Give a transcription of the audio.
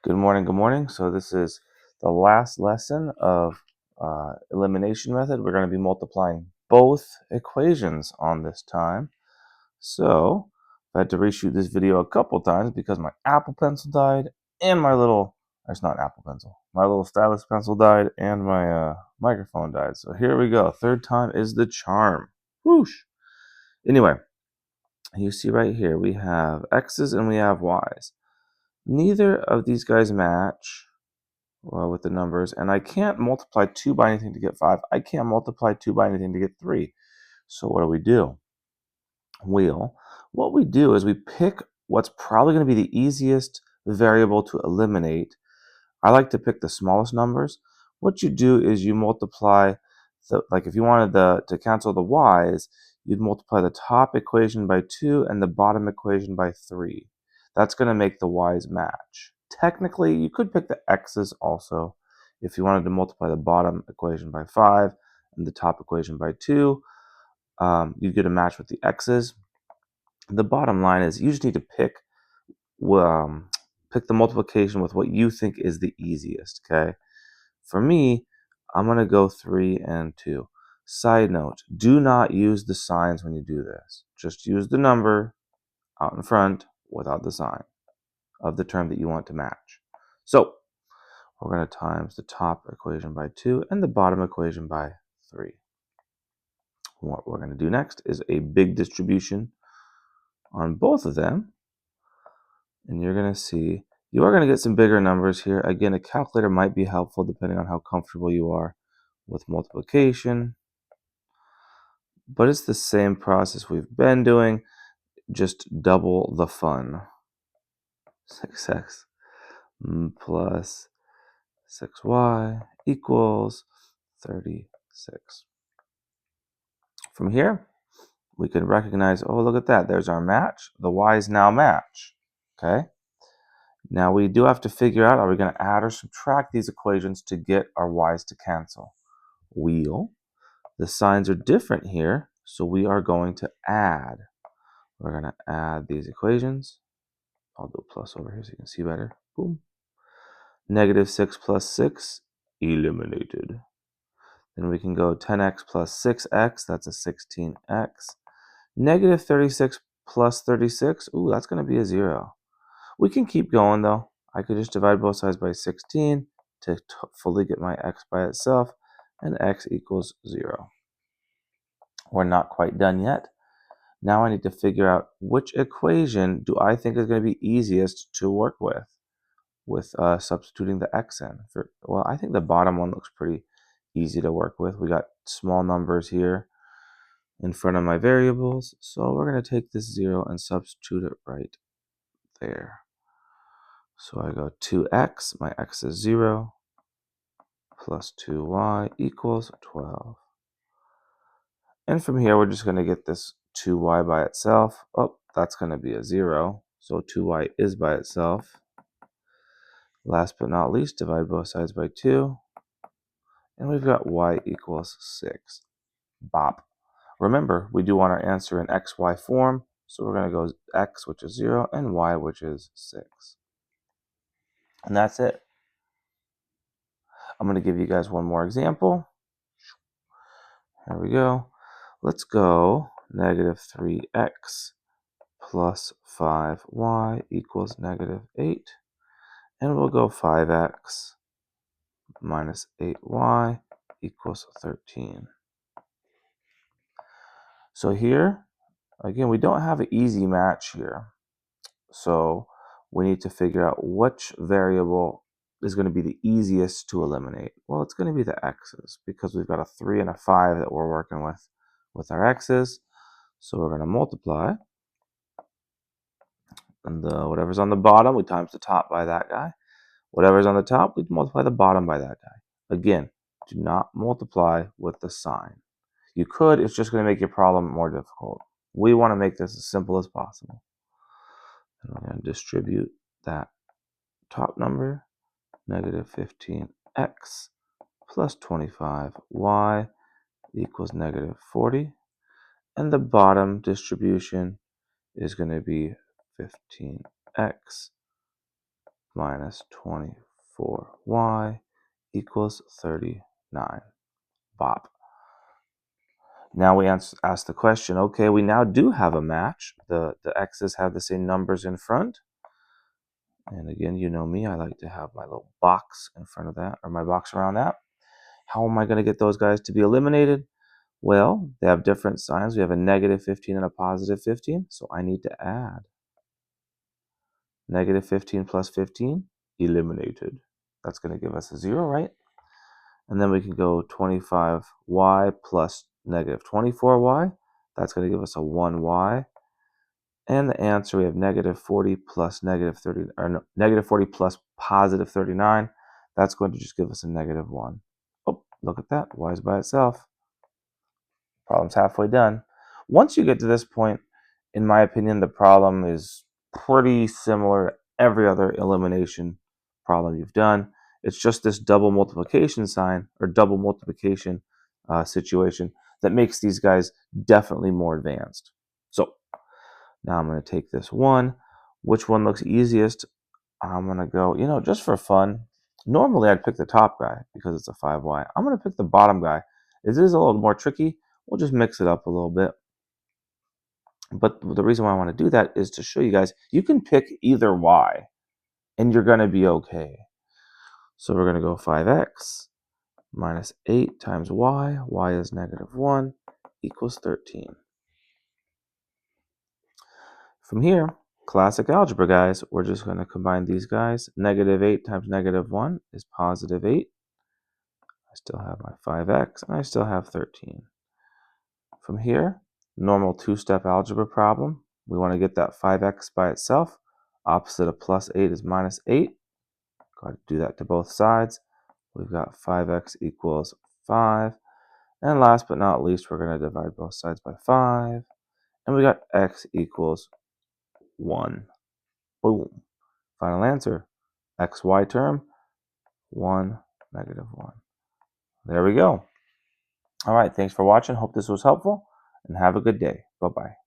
Good morning, good morning. So this is the last lesson of elimination method. We're going to be multiplying both equations on this time. So I had to reshoot this video a couple times because my Apple Pencil died and it's not an Apple Pencil, my little stylus pencil died and my microphone died. So here we go. Third time is the charm. Whoosh. Anyway, you see right here, we have X's and we have Y's. Neither of these guys match with the numbers, and I can't multiply 2 by anything to get 5. I can't multiply 2 by anything to get 3. So what do? What we do is we pick what's probably going to be the easiest variable to eliminate. I like to pick the smallest numbers. What you do is you multiply, like if you wanted to cancel the y's, you'd multiply the top equation by 2 and the bottom equation by 3. That's going to make the y's match. Technically, you could pick the x's also. If you wanted to multiply the bottom equation by 5 and the top equation by 2, you'd get a match with the x's. The bottom line is you just need to pick the multiplication with what you think is the easiest, okay? For me, I'm going to go 3 and 2. Side note, do not use the signs when you do this. Just use the number out in front without the sign of the term that you want to match. So we're going to times the top equation by 2 and the bottom equation by 3. What we're going to do next is a big distribution on both of them. And you're going to see you are going to get some bigger numbers here. Again, a calculator might be helpful depending on how comfortable you are with multiplication. But it's the same process we've been doing, just double the fun. 6x plus 6y equals 36. From here, we can recognize, oh, look at that. There's our match. The y's now match. Okay? Now we do have to figure out, are we going to add or subtract these equations to get our y's to cancel? The signs are different here, so we are going to add. We're going to add these equations. I'll do a plus over here so you can see better. Boom. Negative 6 plus 6, eliminated. Then we can go 10x plus 6x, that's a 16x. Negative 36 plus 36, ooh, that's going to be a 0. We can keep going though. I could just divide both sides by 16 to fully get my x by itself, and x equals 0. We're not quite done yet. Now I need to figure out which equation do I think is going to be easiest to work with substituting the x in. Well, I think the bottom one looks pretty easy to work with. We got small numbers here in front of my variables, so we're going to take this 0 and substitute it right there. So I go 2x, my x is 0, plus 2y equals 12. And from here, we're just going to get this 2y by itself. Oh, that's going to be a 0, so 2y is by itself. Last but not least, divide both sides by 2. And we've got y equals 6. Bop. Remember, we do want our answer in xy form, so we're going to go x, which is 0, and y, which is 6. And that's it. I'm going to give you guys one more example. Here we go. Let's go negative 3x plus 5y equals negative 8. And we'll go 5x minus 8y equals 13. So here, again, we don't have an easy match here. So we need to figure out which variable is going to be the easiest to eliminate. Well, it's going to be the x's because we've got a 3 and a 5 that we're working with our x's. So we're going to multiply. And whatever's on the bottom, we times the top by that guy. Whatever's on the top, we multiply the bottom by that guy. Again, do not multiply with the sign. You could, it's just going to make your problem more difficult. We want to make this as simple as possible. And we're going to distribute that top number, negative 15x plus 25y equals negative 40. And the bottom distribution is going to be 15x minus 24y equals 39. Bop. Now we ask the question, okay, we now do have a match. The x's have the same numbers in front. And again, you know me, I like to have my little box in front of that, or my box around that. How am I going to get those guys to be eliminated? Well, they have different signs. We have a negative 15 and a positive 15, so I need to add. Negative 15 plus 15, eliminated. That's going to give us a 0, right? And then we can go 25y plus negative 24y. That's going to give us a 1y. And the answer, we have negative 40 plus negative 30, or no, negative 40 plus positive 39. That's going to just give us a negative 1. Oh, look at that. Y is by itself. Problem's halfway done. Once you get to this point, in my opinion, the problem is pretty similar to every other elimination problem you've done. It's just this double multiplication sign, or double multiplication situation, that makes these guys definitely more advanced. So now I'm going to take this one. Which one looks easiest? I'm going to go, just for fun. Normally I'd pick the top guy because it's a 5y. I'm going to pick the bottom guy. It is a little more tricky. We'll just mix it up a little bit. But the reason why I want to do that is to show you guys, you can pick either y and you're going to be okay. So we're going to go 5x minus 8 times y is negative 1, equals 13. From here, classic algebra, guys, we're just going to combine these guys. Negative 8 times negative 1 is positive 8. I still have my 5x, and I still have 13. From here, normal two-step algebra problem. We want to get that 5x by itself. Opposite of plus 8 is minus 8. Got to do that to both sides. We've got 5x equals 5. And last but not least, we're going to divide both sides by 5. And we got x equals 1. Boom. Final answer, xy term, 1, negative 1. There we go. All right, thanks for watching. Hope this was helpful, and have a good day. Bye-bye.